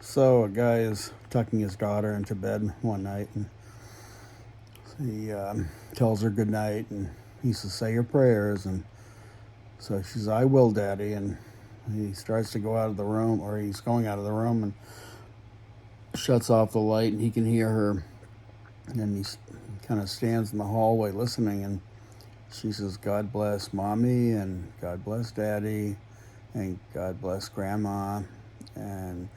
So a guy is tucking his daughter into bed one night, and he tells her good night, and he says, "Say your prayers." And so she says, "I will, Daddy." And he starts to go out of the room, or he's going out of the room, and shuts off the light, and he can hear her. And he kind of stands in the hallway listening, and she says, "God bless Mommy, and God bless Daddy, and God bless Grandma, and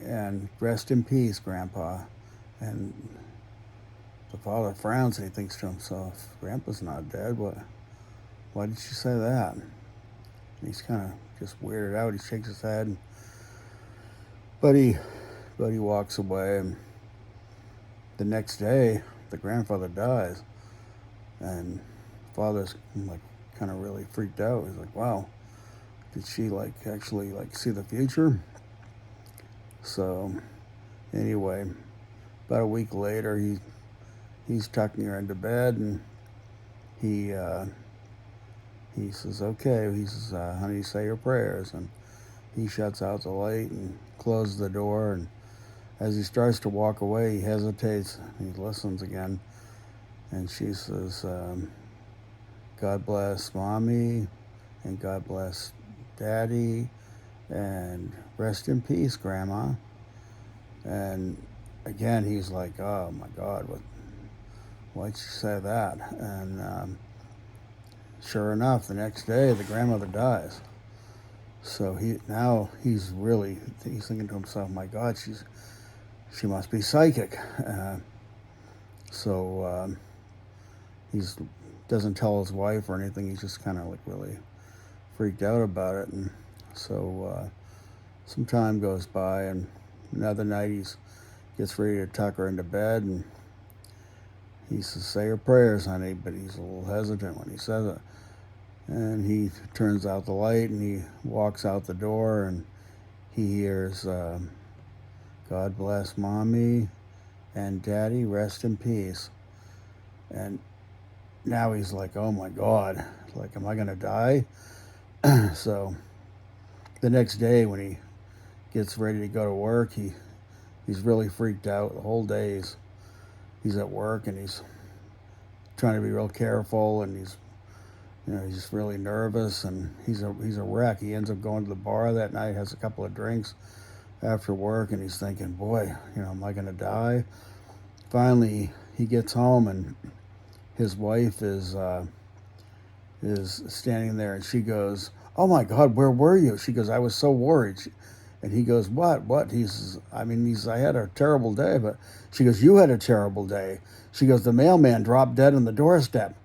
and rest in peace, Grandpa." And the father frowns and he thinks to himself, "Grandpa's not dead. What? Why did she say that?" And he's kind of just weirded out. He shakes his head, but he walks away. And the next day, the grandfather dies, and the father's like kind of really freaked out. He's like, "Wow, did she actually see the future?" So anyway, about a week later, he's tucking her into bed, and he he says, "Okay." He says, "Honey, say your prayers." And he shuts out the light and closes the door. And as he starts to walk away, he hesitates. He listens again, and she says, "God bless Mommy, and God bless Daddy, and rest in peace, Grandma." And again, he's like, "Oh my God, why'd she say that?" And sure enough, the next day, the grandmother dies. So he's thinking to himself, "My God, she must be psychic." So he doesn't tell his wife or anything. He's just kind of really freaked out about it. And so some time goes by, and another night he gets ready to tuck her into bed, and he says, "Say your prayers, honey," but he's a little hesitant when he says it. And he turns out the light, and he walks out the door, and he hears, "God bless Mommy, and Daddy, rest in peace." And now he's like, "Oh my God, am I going to die?" So the next day, when he gets ready to go to work, he's really freaked out. The whole day he's at work, and he's trying to be real careful, and he's just really nervous, and he's a wreck. He ends up going to the bar that night, has a couple of drinks after work, and he's thinking, "Boy, am I going to die?" Finally, he gets home, and his wife is standing there, and she goes, "Oh my God, where were you?" She goes, "I was so worried." And he goes, "What?" He says, "I had a terrible day." But she goes, "You had a terrible day." She goes, "The mailman dropped dead on the doorstep."